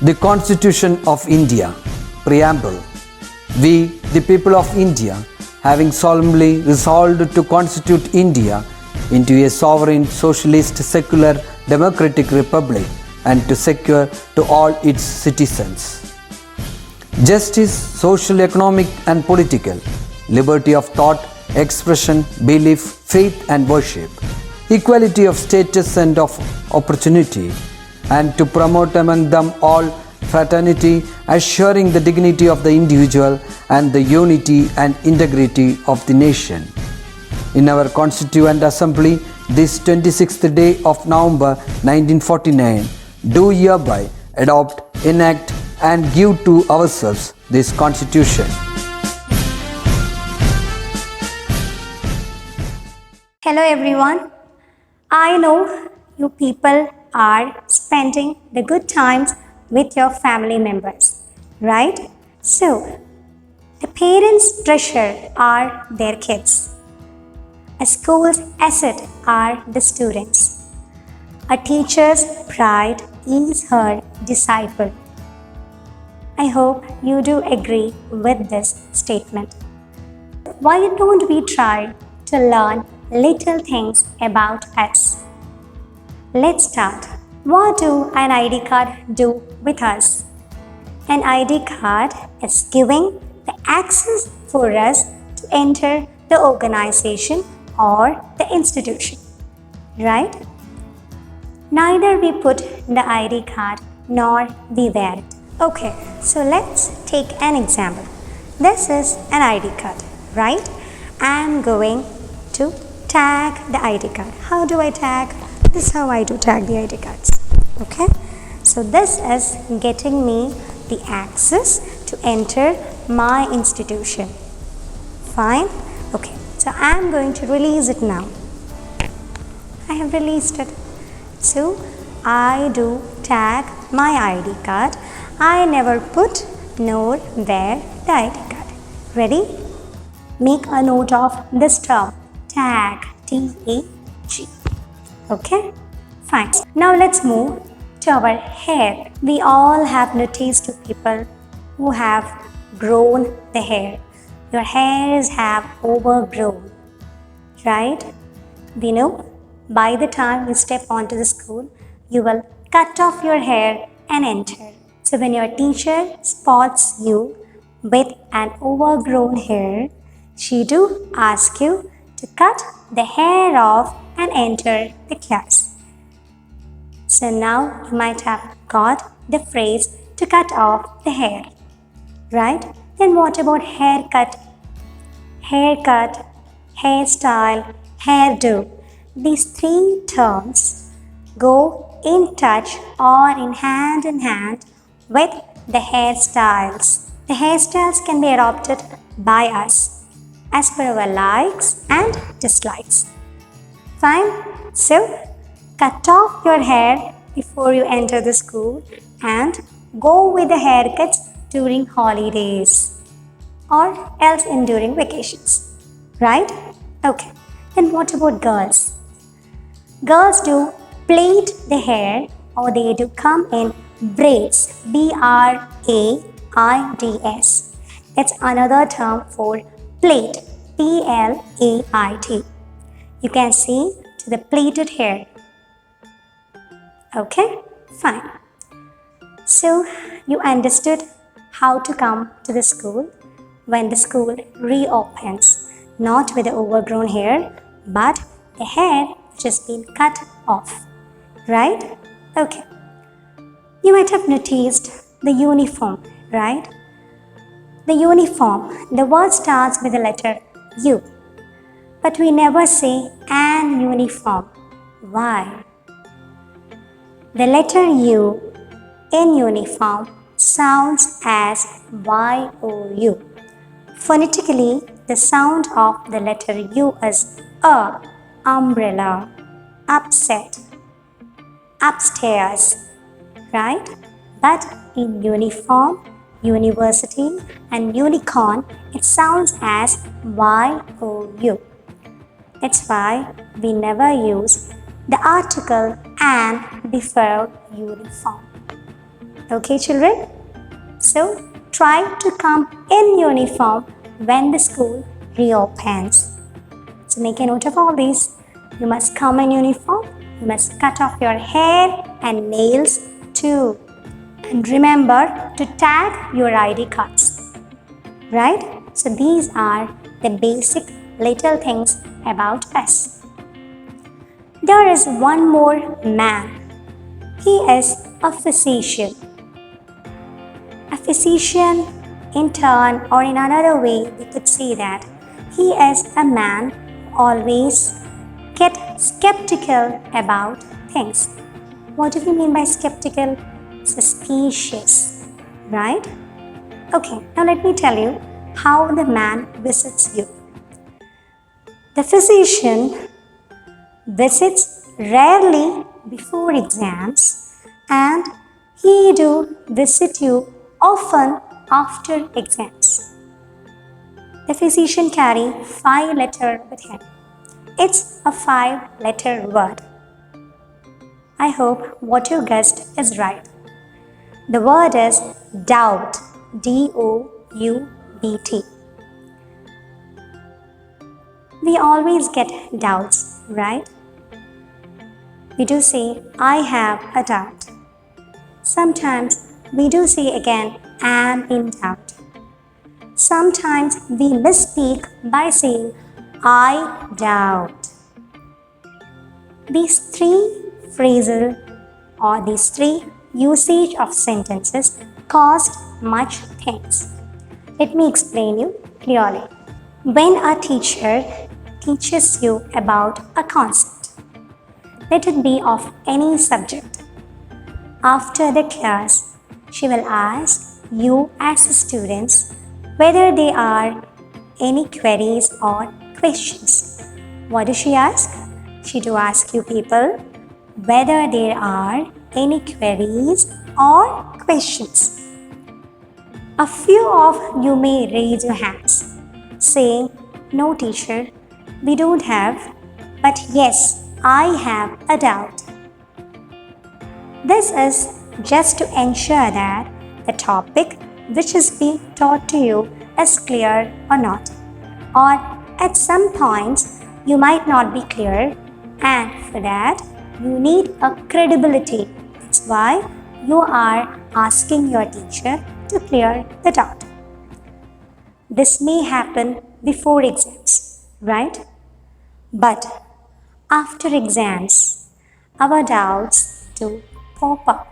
The Constitution of India, Preamble. We, the people of India, having solemnly resolved to constitute India into a sovereign, socialist, secular, democratic republic and to secure to all its citizens justice, social, economic and political, liberty of thought, expression, belief, faith and worship, equality of status and of opportunity, and to promote among them all fraternity, assuring the dignity of the individual and the unity and integrity of the nation. In our Constituent Assembly, this 26th day of November 1949, do hereby adopt, enact and give to ourselves this Constitution. Hello everyone. I know you people are spending the good times with your family members, right? So, the parents' treasure are their kids. A school's asset are the students. A teacher's pride is her disciple. I hope you do agree with this statement. Why don't we try to learn little things about us? Let's start. What do an ID card do with us? An ID card is giving the access for us to enter the organization or the institution, right? Neither we put the ID card nor we wear it. Okay, so let's take an example. This is an ID card, right? I'm going to tag the ID card. How do I tag? This is how I do tag the ID cards. Okay, so this is getting me the access to enter my institution. Fine. Okay, so I'm going to release it now. I have released it. So I do tag my ID card. I never put nor wear the ID card. Ready? Make a note of this term, tag, T-A-G. Okay, fine. Now let's move to our hair. We all have noticed people who have grown the hair. Your hairs have overgrown, right? We know by the time you step onto the school, you will cut off your hair and enter. So when your teacher spots you with an overgrown hair, she do ask you to cut the hair off and enter the class. So now you might have got the phrase to cut off the hair, right? Then what about haircut? Haircut, hairstyle, hairdo. These three terms go in touch or in hand with the hairstyles. The hairstyles can be adopted by us as per our likes and dislikes. Fine? So, cut off your hair before you enter the school and go with the haircuts during holidays or else in during vacations. Right? Okay. Then what about girls? Girls do plait the hair or they do come in braids. B-R-A-I-D-S. It's another term for plait. P-L-A-I-T. You can see to the plaited hair. Okay, fine. So you understood how to come to the school when the school reopens. Not with the overgrown hair, but the hair which has been cut off. Right? Okay. You might have noticed the uniform, right? The uniform, the word starts with the letter U. But we never say an uniform. Why? The letter U in uniform sounds as Y-O-U. Phonetically, the sound of the letter U is a, umbrella, upset, upstairs, right? But in uniform, university and unicorn, it sounds as Y-O-U. That's why we never use the article an before uniform. Okay, children? So, try to come in uniform when the school reopens. So, make a note of all these. You must come in uniform, you must cut off your hair and nails too. And remember to tag your ID cards. Right? So, these are the basic little things about us. There is one more man. He is a physician. A physician, in turn, or in another way, we could say that he is a man who always get skeptical about things. What do we mean by skeptical? Suspicious, right? Okay, now let me tell you how the man visits you. The physician visits rarely before exams and he do visit you often after exams. The physician carry 5 letters with him. It's a 5-letter word. I hope what you guessed is right. The word is doubt. D-O-U-B-T. We always get doubts, right? We do say, I have a doubt. Sometimes we do say again, am in doubt. Sometimes we misspeak by saying, I doubt. These 3 phrasal or these 3 usage of sentences cost much things. Let me explain you clearly. When a teacher teaches you about a concept, let it be of any subject, after the class, she will ask you as students whether there are any queries or questions. What does she ask? She do ask you people whether there are any queries or questions. A few of you may raise your hands saying, no teacher, we don't have, but yes, I have a doubt. This is just to ensure that the topic which is being taught to you is clear or not. Or at some points you might not be clear, and for that you need a credibility. That's why you are asking your teacher to clear the doubt. This may happen before exams, right? But after exams, our doubts do pop up,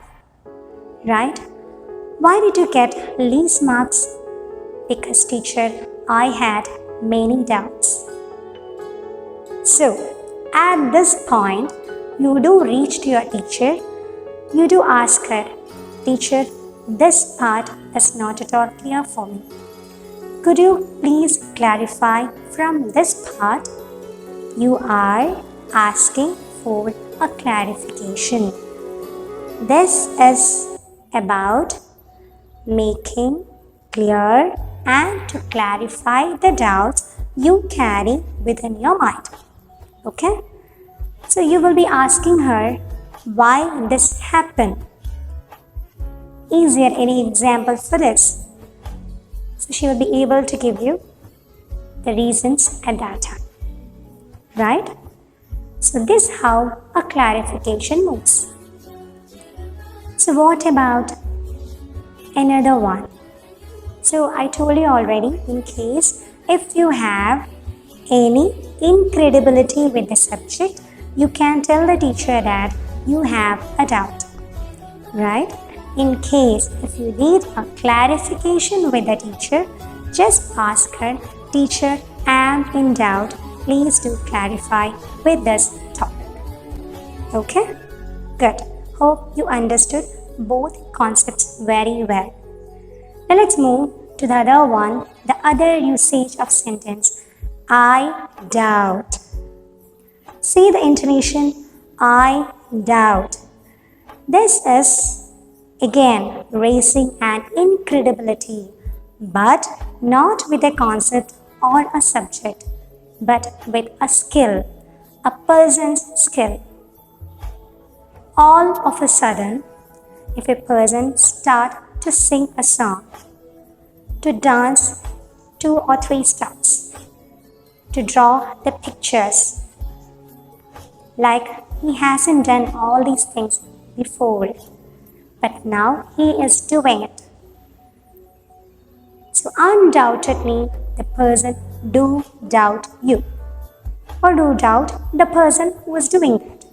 right? Why did you get least marks? Because teacher, I had many doubts. So, at this point, you do reach to your teacher, you do ask her, teacher, this part is not at all clear for me. Could you please clarify from this part? You are asking for a clarification. This is about making clear and to clarify the doubts you carry within your mind. Okay? So you will be asking her why this happened. Is there any example for this? So she will be able to give you the reasons at that time. Right? So this is how a clarification moves. So what about another one? So I told you already, in case if you have any incredibility with the subject, you can tell the teacher that you have a doubt, right? In case if you need a clarification with the teacher, just ask her, teacher, I am in doubt, please do clarify with this topic. Okay? Good. Hope you understood both concepts very well. Now let's move to the other one, the other usage of sentence, I doubt. See the intonation, I doubt. This is again raising an incredibility, but not with a concept or a subject, but with a skill, a person's skill. All of a sudden, if a person start to sing a song, to dance 2 or 3 steps, to draw the pictures, like he hasn't done all these things before, but now he is doing it. So undoubtedly the person do doubt you, or do doubt the person who is doing it,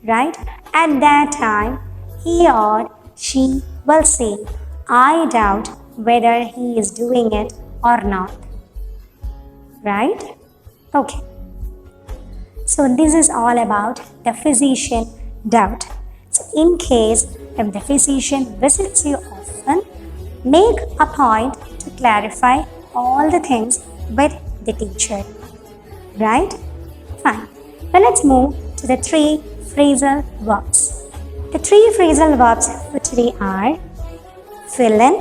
right? At that time he or she will say, I doubt whether he is doing it or not, right? Okay. So this is all about the physician doubt. So in case if the physician visits you often, make a point to clarify all the things with the teacher. Right? Fine. Now let's move to the 3 phrasal verbs. The 3 phrasal verbs for today are fill in,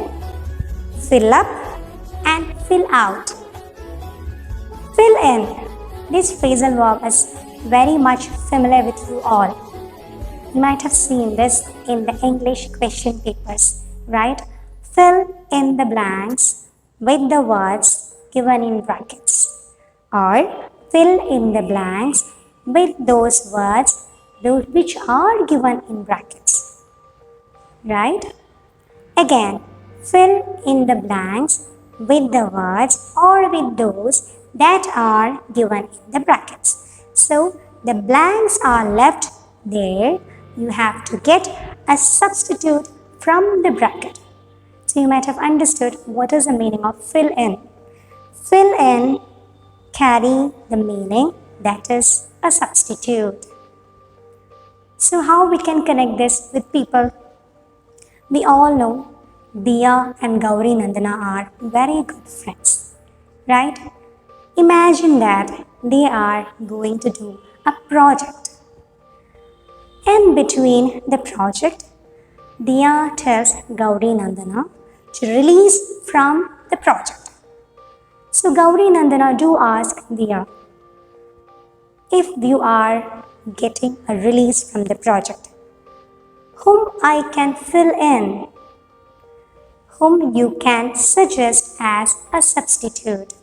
fill up, and fill out. Fill in. This phrasal verb is very much familiar with you all. You might have seen this in the English question papers, right? Fill in the blanks with the words given in brackets, or fill in the blanks with those words which are given in brackets, right? Again, fill in the blanks with the words or with those that are given in the brackets. So the blanks are left there. You have to get a substitute from the bracket. So you might have understood what is the meaning of fill in. Fill in carry the meaning that is a substitute. So how we can connect this with people? We all know Diya and Gauri Nandana are very good friends, right? Imagine that they are going to do a project. And between the project, Diya tells Gauri Nandana to release from the project. So Gauri Nandana do ask Diya, if you are getting a release from the project, whom I can fill in, whom you can suggest as a substitute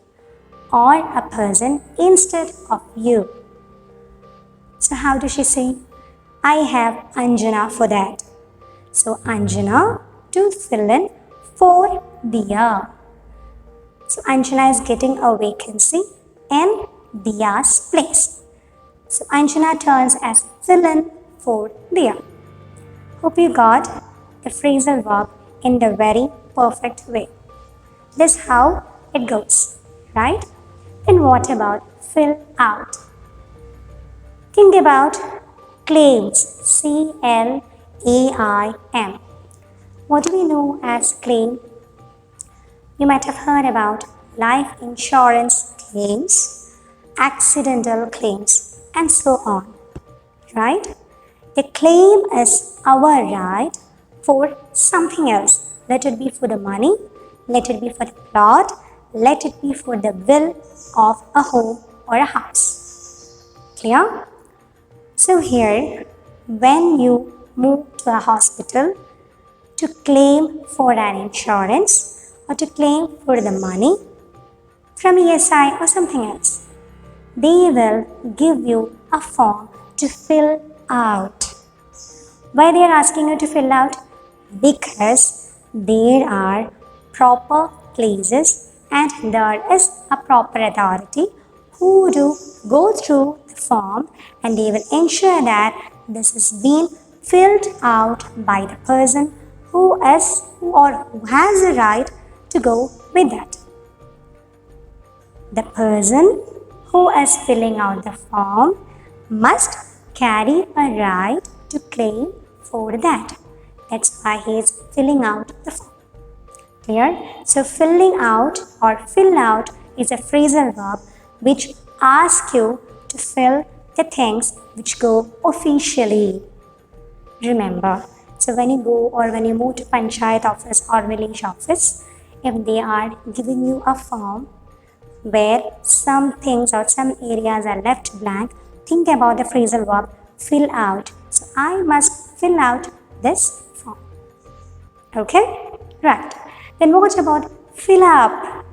or a person instead of you. So how does she say? I have Anjana for that. So Anjana to fill in for Diya. So Anjana is getting a vacancy in Diya's place. So Anjana turns as fill in for Diya. Hope you got the phrasal verb in the very perfect way. This is how it goes, right? Then what about fill out? Think about claims, C-L-A-I-M. What do we know as claim? You might have heard about life insurance claims, accidental claims, and so on, right? The claim is our right for something else. Let it be for the money, let it be for the plot, let it be for the bill of a home or a house. Clear? So here, when you move to a hospital to claim for an insurance or to claim for the money from ESI or something else, they will give you a form to fill out. Why they are asking you to fill out? Because there are proper places and there is a proper authority who do go through the form and they will ensure that this is being filled out by the person who is or who has a right to go with that. The person who is filling out the form must carry a right to claim for that. That's why he is filling out the form. Clear? So filling out or fill out is a phrasal verb which asks you to fill the things which go officially. Remember, so when you go or when you move to Panchayat office or village office, if they are giving you a form where some things or some areas are left blank, think about the phrasal verb fill out. So I must fill out this form. Okay? Right. Then what about fill up?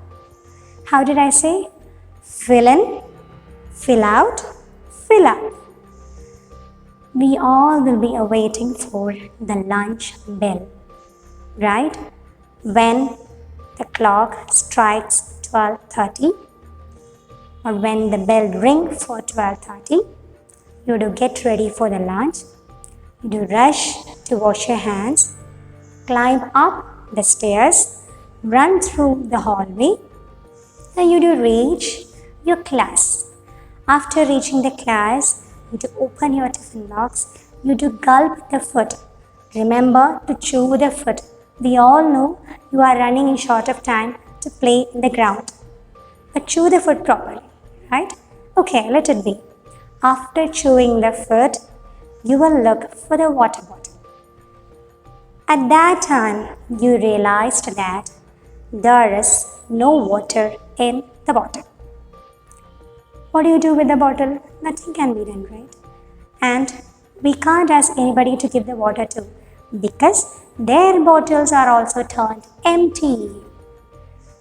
How did I say? Fill in, fill out, fill up. We all will be awaiting for the lunch bell, right? When the clock strikes 12:30 or when the bell rings for 12:30, you do get ready for the lunch. You do rush to wash your hands, climb up the stairs, run through the hallway, and you do reach your class. After reaching the class, you do open your tiffin box, you do gulp the food. Remember to chew the food. We all know you are running in short of time to play in the ground. But chew the food properly, right? Okay, let it be. After chewing the food, you will look for the water bottle. At that time, you realized that there is no water in the bottle. What do you do with the bottle? Nothing can be done, right? And we can't ask anybody to give the water to because their bottles are also turned empty.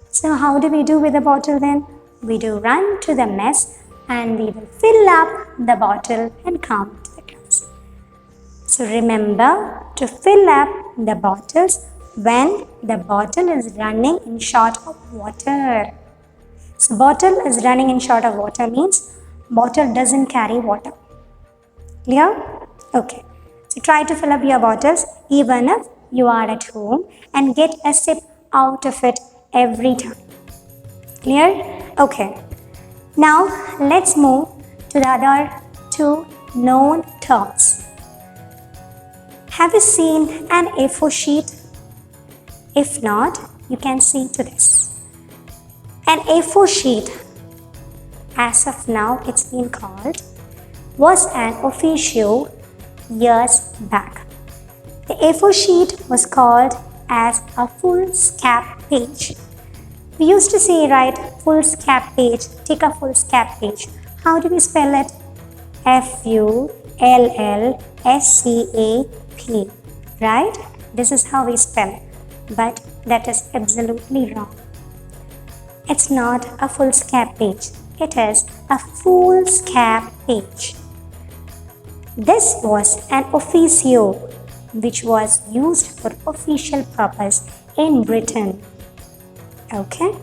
So how do we do with the bottle then? We do run to the mess and we will fill up the bottle and come to the class. So remember to fill up the bottles when the bottle is running in short of water. So bottle is running in short of water means bottle doesn't carry water. Clear? Okay. So try to fill up your bottles even if you are at home and get a sip out of it every time. Clear? Okay. Now let's move to the other two known terms. Have you seen an A4 sheet? If not, you can see to this. An A4 sheet, as of now it's been called, was an officio years back. The A4 sheet was called as a foolscap page. We used to say, right, foolscap page, take a foolscap page. How do we spell it? Fullscap, right? This is how we spell it. But that is absolutely wrong. It's not a foolscap page. It is a foolscap page. This was an officio which was used for official purpose in Britain. Okay,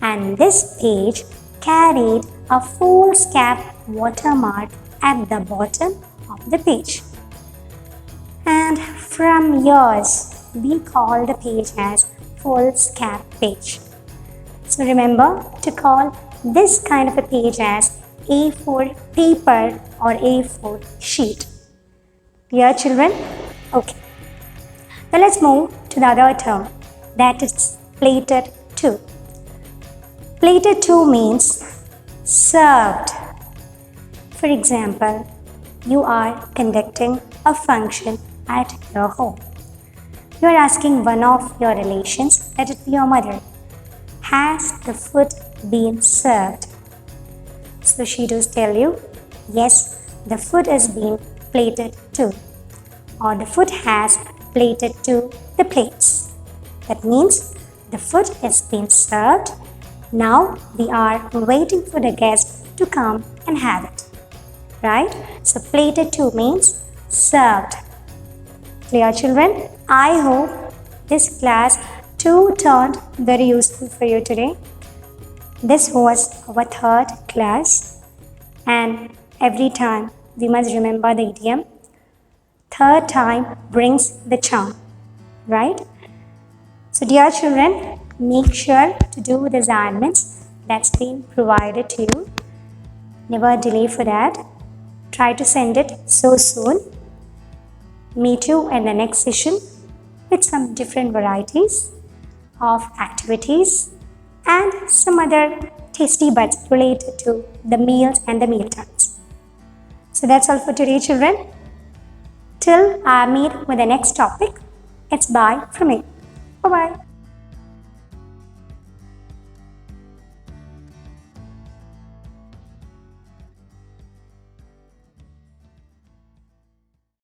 and this page carried a foolscap watermark at the bottom of the page. And from years, we call the page as foolscap page. So remember to call this kind of a page as A4 paper or A4 sheet. Clear, children? Okay. Now let's move to the other term, that is plated to. Plated to means served. For example, you are conducting a function at your home. You are asking one of your relations, let it be your mother, has the food been served? So she does tell you, yes, the food is being plated to, or the food has plated to the plates. That means the food has been served. Now we are waiting for the guest to come and have it. Right? So plated to means served. Clear, children? I hope this class 2 turned very useful for you today. This was our 3rd class, and every time we must remember the idiom, 3rd time brings the charm, right? So dear children, make sure to do the assignments that's been provided to you. Never delay for that. Try to send it so soon. Meet you in the next session with some different varieties of activities and some other tasty bites related to the meals and the meal times. So that's all for today, children. Till I meet with the next topic, it's bye from me. Bye-bye.